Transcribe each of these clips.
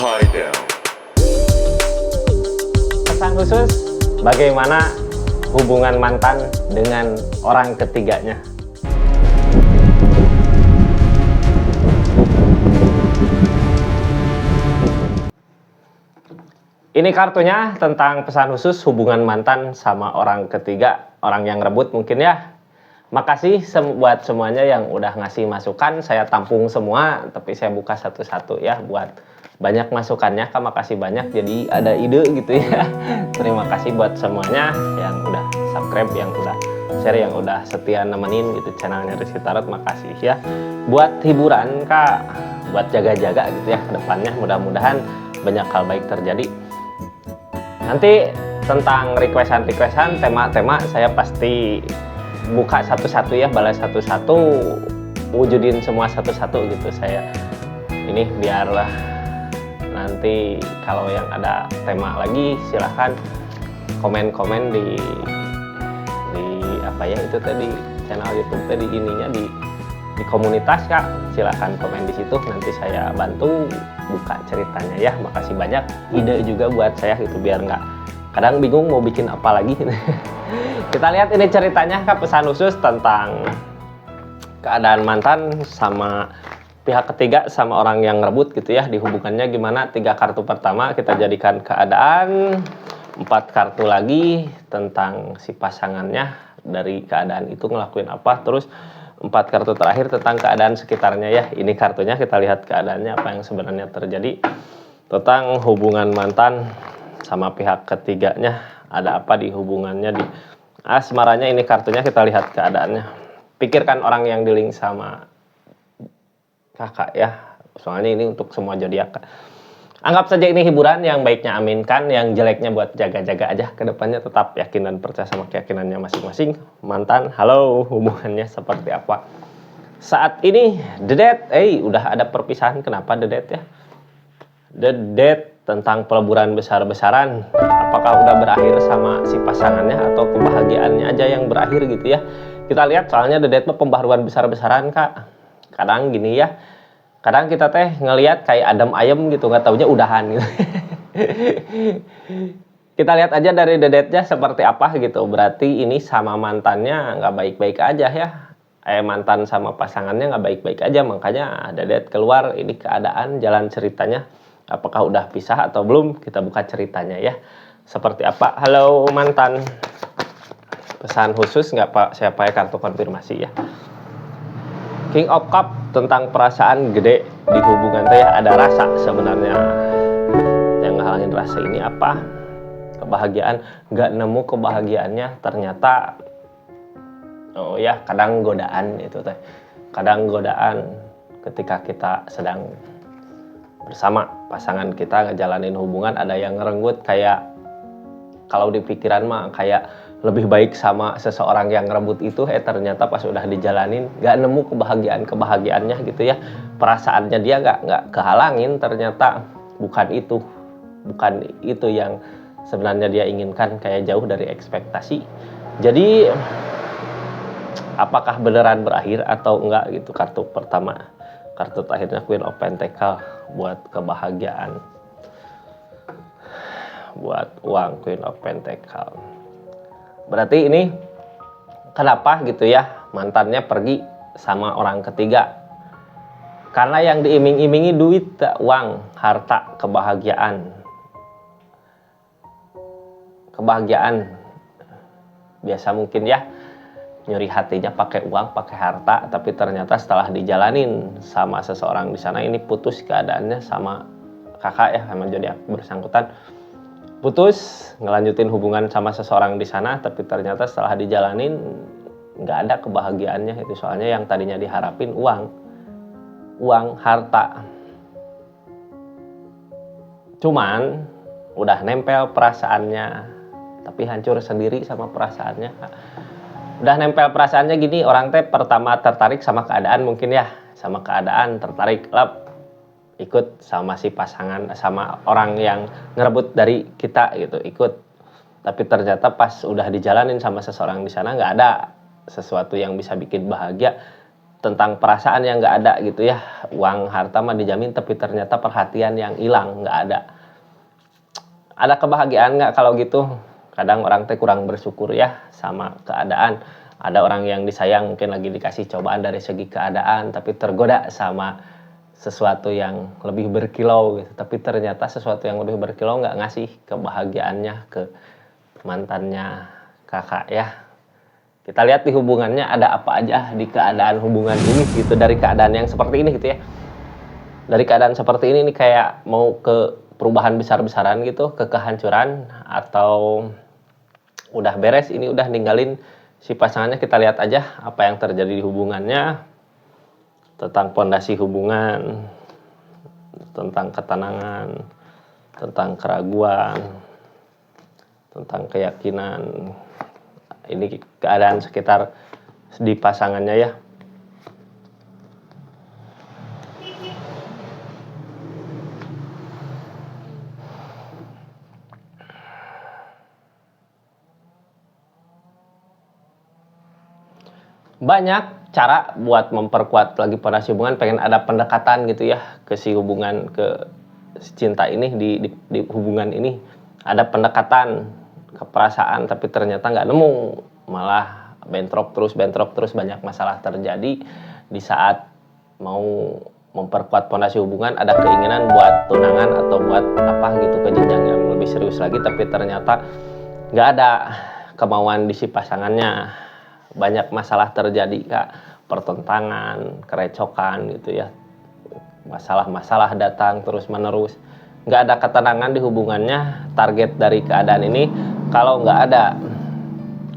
Hideout. Pesan khusus, bagaimana hubungan mantan dengan orang ketiganya? Ini kartunya tentang pesan khusus hubungan mantan sama orang ketiga, orang yang rebut mungkin ya. Makasih buat semuanya yang udah ngasih masukan, saya tampung semua, tapi saya buka satu-satu ya buat banyak masukannya. Kak, makasih banyak, jadi ada ide gitu ya. Terima kasih buat semuanya yang udah subscribe, yang udah share, yang udah setia nemenin gitu channelnya Rizky Tarot. Makasih ya. Buat hiburan Kak, buat jaga-jaga gitu ya ke depannya, mudah-mudahan banyak hal baik terjadi. Nanti tentang requestan, tema-tema saya pasti buka satu-satu ya, balas satu-satu, wujudin semua satu-satu gitu saya. Ini biarlah nanti kalau yang ada tema lagi silahkan komen-komen di apa ya itu tadi channel YouTube tadi ininya di komunitas Kak, silahkan komen di situ, nanti saya bantu buka ceritanya ya. Makasih banyak, ide juga buat saya gitu biar nggak kadang bingung mau bikin apa lagi. Kita lihat ini ceritanya Kak, pesan khusus tentang keadaan mantan sama pihak ketiga sama orang yang rebut gitu ya, di hubungannya gimana. 3 kartu pertama kita jadikan keadaan, 4 kartu lagi tentang si pasangannya dari keadaan itu ngelakuin apa, terus 4 kartu terakhir tentang keadaan sekitarnya ya. Ini kartunya, kita lihat keadaannya apa yang sebenarnya terjadi tentang hubungan mantan sama pihak ketiganya. Ada apa di hubungannya, di asmaranya. Ini kartunya, kita lihat keadaannya. Pikirkan orang yang di-link sama kakak ya, soalnya ini untuk semua zodiak. Anggap saja ini hiburan, yang baiknya aminkan, yang jeleknya buat jaga-jaga aja. Kedepannya tetap yakin dan percaya sama keyakinannya masing-masing. Mantan, halo, hubungannya seperti apa saat ini? The Death, udah ada perpisahan. Kenapa The Death ya? The Death tentang peleburan besar-besaran. Apakah udah berakhir sama si pasangannya atau kebahagiaannya aja yang berakhir gitu ya? Kita lihat, soalnya The Death pembaharuan besar-besaran Kak. Kadang gini ya, kadang kita teh ngelihat kayak adem ayem gitu, nggak taunya udahan gitu. Kita lihat aja dari The Death-nya seperti apa gitu. Berarti ini sama mantannya nggak baik-baik aja ya. Mantan sama pasangannya nggak baik-baik aja, makanya The Death keluar. Ini keadaan, jalan ceritanya. Apakah udah pisah atau belum? Kita buka ceritanya ya. Seperti apa? Halo mantan. Pesan khusus nggak Pak? Saya pakai kartu konfirmasi ya. King of Cup tentang perasaan gede di hubungan teh ya, ada rasa sebenarnya. Yang ngehalangin rasa ini apa? Kebahagiaan, nggak nemu kebahagiaannya ternyata. Oh ya, kadang godaan itu teh. Kadang godaan ketika kita sedang bersama pasangan kita ngejalanin hubungan, ada yang ngerenggut kayak kalau di pikiran mah kayak lebih baik sama seseorang yang rebut itu, ternyata pas udah dijalanin nggak nemu kebahagiaannya gitu ya. Perasaannya dia nggak kehalangin, ternyata bukan itu yang sebenarnya dia inginkan, kayak jauh dari ekspektasi. Jadi apakah beneran berakhir atau enggak gitu. Kartu pertama, kartu terakhirnya Queen of Pentacle buat kebahagiaan, buat uang. Queen of Pentacle berarti ini kenapa gitu ya mantannya pergi sama orang ketiga? Karena yang diiming-imingi duit, uang, harta, kebahagiaan biasa mungkin ya, nyuri hatinya pakai uang, pakai harta, tapi ternyata setelah dijalanin sama seseorang di sana, ini putus keadaannya sama kakak ya, sama zodiak bersangkutan. Putus, ngelanjutin hubungan sama seseorang di sana, tapi ternyata setelah dijalanin nggak ada kebahagiaannya itu. Soalnya yang tadinya diharapin uang, harta. Cuman udah nempel perasaannya, tapi hancur sendiri sama perasaannya. Udah nempel perasaannya gini, orang teh pertama tertarik sama keadaan mungkin ya, sama keadaan tertarik, ikut sama si pasangan, sama orang yang ngerebut dari kita gitu, ikut. Tapi ternyata pas udah dijalanin sama seseorang di sana nggak ada sesuatu yang bisa bikin bahagia. tentang perasaan yang nggak ada gitu ya. Uang harta mah dijamin, tapi ternyata perhatian yang hilang, nggak ada. Ada kebahagiaan nggak kalau gitu? Kadang orang teh kurang bersyukur ya sama keadaan. Ada orang yang disayang mungkin lagi dikasih cobaan dari segi keadaan, tapi tergoda sama sesuatu yang lebih berkilau gitu. Tapi ternyata sesuatu yang lebih berkilau nggak ngasih kebahagiaannya ke mantannya kakak ya. Kita lihat di hubungannya ada apa aja di keadaan hubungan ini gitu, dari keadaan yang seperti ini gitu ya. Dari keadaan seperti ini nih kayak mau ke perubahan besar-besaran gitu, ke kehancuran, atau udah beres ini, udah ninggalin si pasangannya. Kita lihat aja apa yang terjadi di hubungannya, tentang pondasi hubungan, tentang ketenangan, tentang keraguan, tentang keyakinan. Ini keadaan sekitar di pasangannya ya. Banyak cara buat memperkuat lagi pondasi hubungan. Pengen ada pendekatan gitu ya ke si hubungan, ke si cinta ini, di hubungan ini ada pendekatan ke perasaan, tapi ternyata nggak nemu, malah bentrok terus, banyak masalah terjadi. Di saat mau memperkuat pondasi hubungan, ada keinginan buat tunangan atau buat apa gitu ke jenjang yang lebih serius lagi, tapi ternyata nggak ada kemauan di si pasangannya. Banyak masalah terjadi kak, pertentangan, kerecokan gitu ya, masalah-masalah datang terus menerus, nggak ada ketenangan di hubungannya. Target dari keadaan ini, kalau nggak ada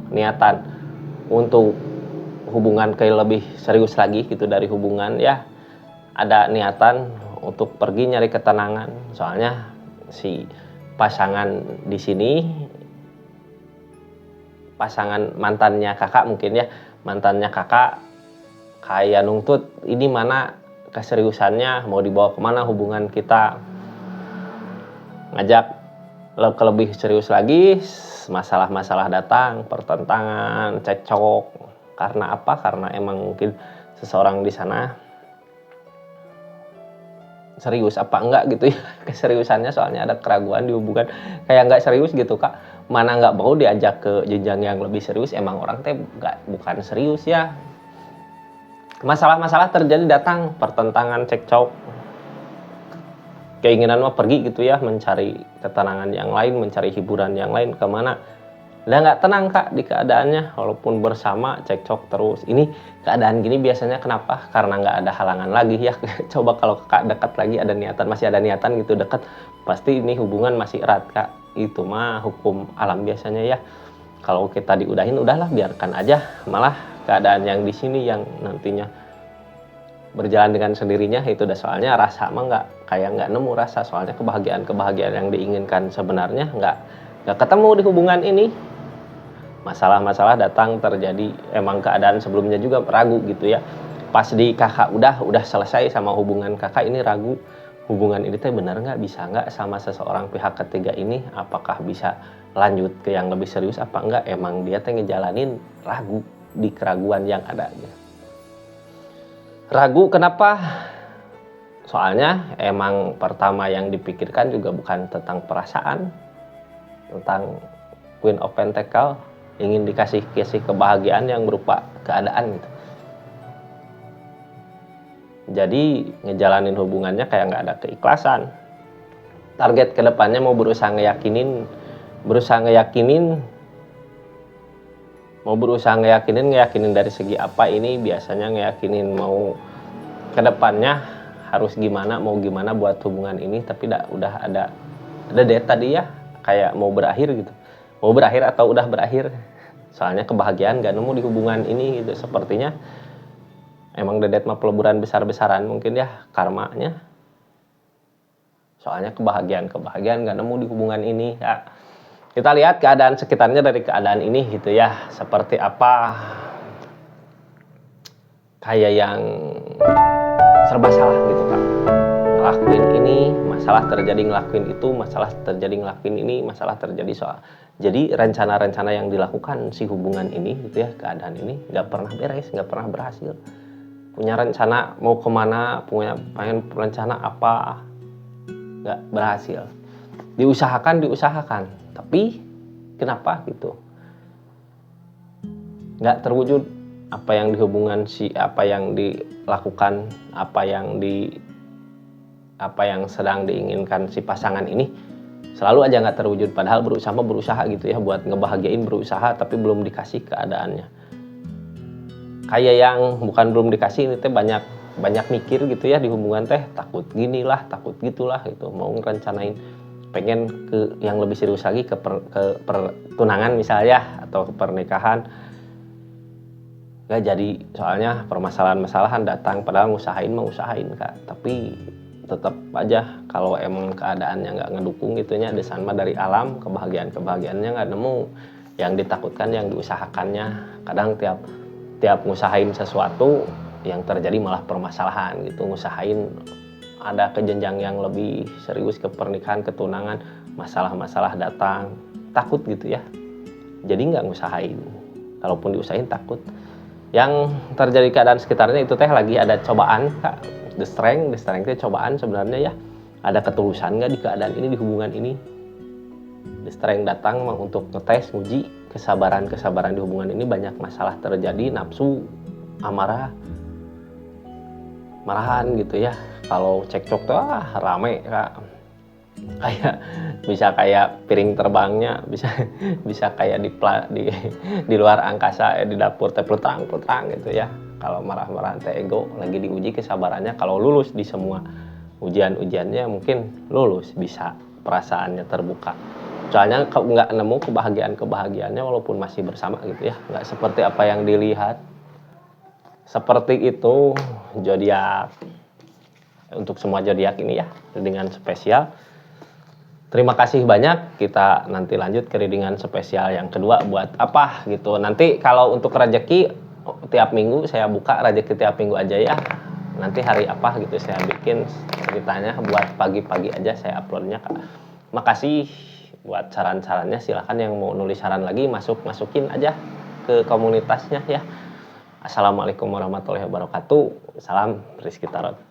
niatan untuk hubungan kayak lebih serius lagi gitu dari hubungan ya, ada niatan untuk pergi nyari ketenangan. Soalnya si pasangan di sini, pasangan mantannya kakak mungkin ya, mantannya kakak kayak nuntut ini mana keseriusannya, mau dibawa kemana hubungan kita, ngajak ke lebih serius lagi. Masalah-masalah datang, pertentangan, cekcok. Karena apa? Karena emang mungkin seseorang di sana serius apa enggak gitu ya keseriusannya. Soalnya ada keraguan di hubungan, kayak nggak serius gitu kak, mana nggak mau diajak ke jenjang yang lebih serius. Emang orang teh bukan serius ya. Masalah-masalah terjadi, datang pertentangan, cekcok, keinginan mah pergi gitu ya, mencari ketenangan yang lain, mencari hiburan yang lain kemana. Udah nggak tenang kak di keadaannya, walaupun bersama cekcok terus. Ini keadaan gini biasanya kenapa? Karena nggak ada halangan lagi ya. Coba kalau kak dekat lagi, ada niatan, masih ada niatan gitu dekat, pasti ini hubungan masih erat kak. Itu mah hukum alam biasanya ya. Kalau kita diudahin, udahlah biarkan aja. Malah keadaan yang di sini yang nantinya berjalan dengan sendirinya itu udah. Soalnya rasa mah nggak nemu rasa. Soalnya kebahagiaan yang diinginkan sebenarnya nggak ketemu di hubungan ini. Masalah-masalah datang terjadi, emang keadaan sebelumnya juga ragu gitu ya. Pas di kakak udah selesai sama hubungan kakak ini, ragu hubungan ini teh benar nggak, bisa nggak sama seseorang pihak ketiga ini, apakah bisa lanjut ke yang lebih serius apa enggak. Emang dia teh ngejalanin ragu di keraguan yang ada gitu. Ragu kenapa? Soalnya emang pertama yang dipikirkan juga bukan tentang perasaan, tentang Queen of Pentacle, ingin dikasih kebahagiaan yang berupa keadaan gitu. Jadi ngejalanin hubungannya kayak nggak ada keikhlasan. Target kedepannya mau berusaha ngeyakinin, ngeyakinin dari segi apa ini. Biasanya ngeyakinin mau kedepannya harus gimana, mau gimana buat hubungan ini, tapi udah ada date tadi ya, kayak mau berakhir gitu. Mau berakhir atau udah berakhir. Soalnya kebahagiaan gak nemu di hubungan ini gitu. Sepertinya emang dedet mah peleburan besar-besaran mungkin ya karmanya. Soalnya kebahagiaan gak nemu di hubungan ini ya. Kita lihat keadaan sekitarnya dari keadaan ini gitu ya, seperti apa. Kayak yang serba salah gitu kan, ngelakuin ini masalah terjadi, ngelakuin itu masalah terjadi, ngelakuin ini masalah terjadi. Soal jadi rencana-rencana yang dilakukan si hubungan ini gitu ya, keadaan ini nggak pernah beres, nggak pernah berhasil. punya rencana mau kemana, pengen rencana apa, nggak berhasil. Diusahakan, tapi kenapa gitu? Nggak terwujud apa yang apa yang dilakukan, apa yang sedang diinginkan si pasangan ini selalu aja nggak terwujud. Padahal berusaha gitu ya buat ngebahagiain, berusaha tapi belum dikasih keadaannya. Kayak yang bukan belum dikasih, ini teh banyak mikir gitu ya di hubungan teh, takut ginilah, takut gitulah gitu, mau ngerencanain pengen ke yang lebih serius lagi ke pertunangan misalnya atau ke pernikahan, nggak jadi soalnya permasalahan datang. Padahal ngusahain Kak, tapi tetap aja kalau emang keadaannya nggak ngedukung gitunya, desan mah dari alam, kebahagiaannya nggak nemu, yang ditakutkan yang diusahakannya. Kadang tiap ngusahain sesuatu yang terjadi malah permasalahan gitu. Ngusahain ada ke jenjang yang lebih serius, ke pernikahan, ketunangan, masalah-masalah datang, takut gitu ya, jadi nggak ngusahain. Kalaupun diusahain takut. Yang terjadi keadaan sekitarnya itu teh lagi ada cobaan Kak. The strength itu cobaan sebenarnya ya. Ada ketulusan nggak di keadaan ini, di hubungan ini. The strength datang untuk ngetes, nguji kesabaran di hubungan ini. Banyak masalah terjadi, nafsu, amarah, marahan gitu ya. Kalau cekcok tuh rame Kak. Kayak piring terbangnya, bisa kayak di luar angkasa ya, di dapur teh pelutrang gitu ya. Kalau marah-marah teh ego lagi diuji kesabarannya. Kalau lulus di semua ujiannya mungkin lulus, bisa perasaannya terbuka. Soalnya nggak nemu kebahagiaannya walaupun masih bersama gitu ya. Nggak seperti apa yang dilihat. Seperti itu zodiak. Untuk semua zodiak ini ya, dengan spesial. Terima kasih banyak. Kita nanti lanjut ke readingan spesial yang kedua buat apa gitu. Nanti kalau untuk rezeki tiap minggu saya buka rezeki tiap minggu aja ya. Nanti hari apa gitu saya bikin ceritanya buat pagi-pagi aja saya uploadnya Kak. Makasih buat saran-sarannya. Silahkan yang mau nulis saran lagi masukin aja ke komunitasnya ya. Assalamualaikum warahmatullahi wabarakatuh. Salam Rizky Tarot.